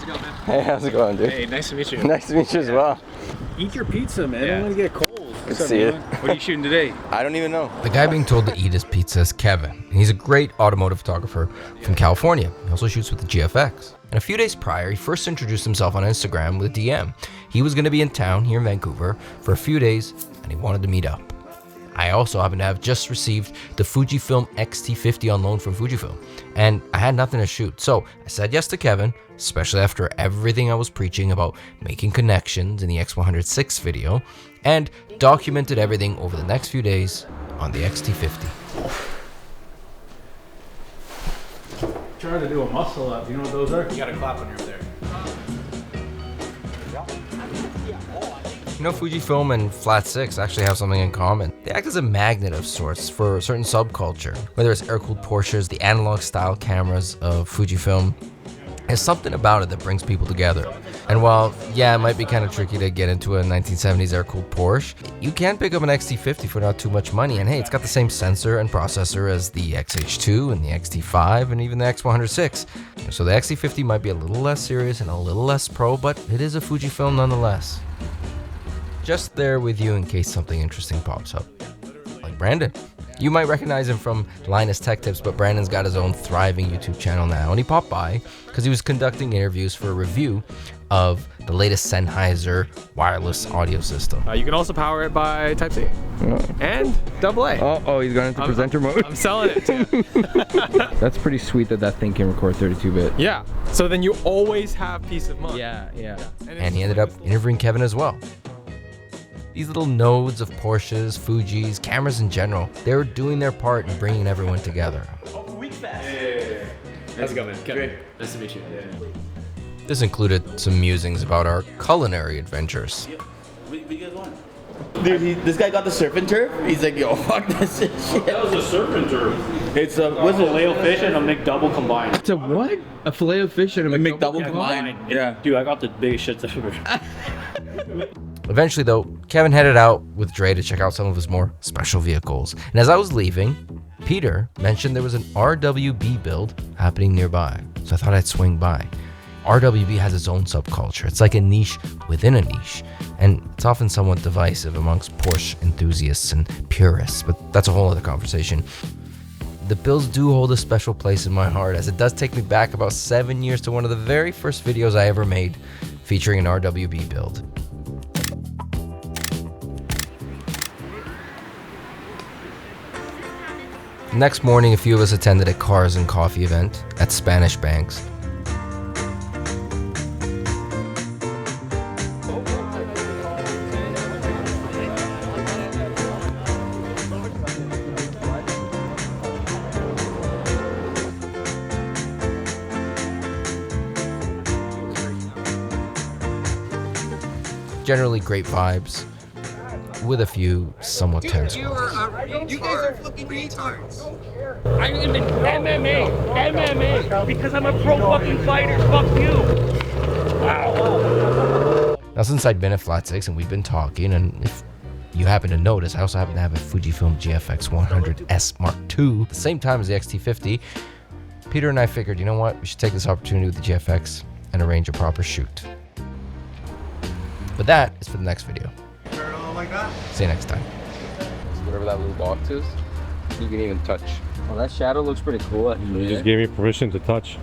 it going, man? Hey, how's it going, dude? Hey, nice to meet you. Nice to meet you as well. Eat your pizza, man. I don't want to get cold. Good to see you. What are you shooting today? I don't even know. The guy being told to eat his pizza is Kevin, and he's a great automotive photographer from California. He also shoots with the GFX. And a few days prior, he first introduced himself on Instagram with a DM. He was going to be in town here in Vancouver for a few days, and he wanted to meet up. I also happen to have just received the Fujifilm XT50 on loan from Fujifilm, and I had nothing to shoot. So I said yes to Kevin, especially after everything I was preaching about making connections in the X106 video, and documented everything over the next few days on the XT50. Trying to do a muscle up. You know what those are? You got to clap when you're there. You know, Fujifilm and Flat 6 actually have something in common. They act as a magnet of sorts for a certain subculture. Whether it's air-cooled Porsches, the analog-style cameras of Fujifilm, there's something about it that brings people together. And while, yeah, it might be kind of tricky to get into a 1970s air-cooled Porsche, you can pick up an XT50 for not too much money. And hey, it's got the same sensor and processor as the XH2 and the XT5 and even the X106. So the XT50 might be a little less serious and a little less pro, but it is a Fujifilm nonetheless. Just there with you in case something interesting pops up. Like Brandon. You might recognize him from Linus Tech Tips, but Brandon's got his own thriving YouTube channel now, and he popped by because he was conducting interviews for a review of the latest Sennheiser wireless audio system. You can also power it by Type-C and AA. Oh, he's gone into presenter mode. I'm selling it too. That's pretty sweet that thing can record 32-bit. Yeah, so then you always have peace of mind. Yeah. And he ended up interviewing Kevin as well. These little nodes of Porsches, Fujis, cameras in general, they were doing their part in bringing everyone together. Yeah. How's it going, man? Kevin. Nice to meet you. This included some musings about our culinary adventures. We get one. Dude, this guy got the surf and turf. He's like, yo, fuck this shit. That was a surf and turf. It's a what's it? Filet of fish and a McDouble combined. It's a what? A filet of fish and a McDouble combined. Yeah. Dude, I got the biggest shits ever. Eventually though, Kevin headed out with Dre to check out some of his more special vehicles. And as I was leaving, Peter mentioned there was an RWB build happening nearby. So I thought I'd swing by. RWB has its own subculture. It's like a niche within a niche. And it's often somewhat divisive amongst Porsche enthusiasts and purists, but that's a whole other conversation. The builds do hold a special place in my heart, as it does take me back about 7 years to one of the very first videos I ever made featuring an RWB build. Next morning, a few of us attended a Cars and Coffee event at Spanish Banks. Generally great vibes, with a few somewhat tense ones. You guys are fucking retards. I'm in MMA, because I'm a pro fucking fighter. Fuck you. Wow. Now, since I'd been at Flat 6 and we've been talking, and if you happen to notice, I also happen to have a Fujifilm GFX 100S Mark II, at the same time as the XT50, Peter and I figured, you know what, we should take this opportunity with the GFX and arrange a proper shoot. But that is for the next video. See you next time. Whatever that little box is, you can even touch. Well, that shadow looks pretty cool. You just gave me permission to touch.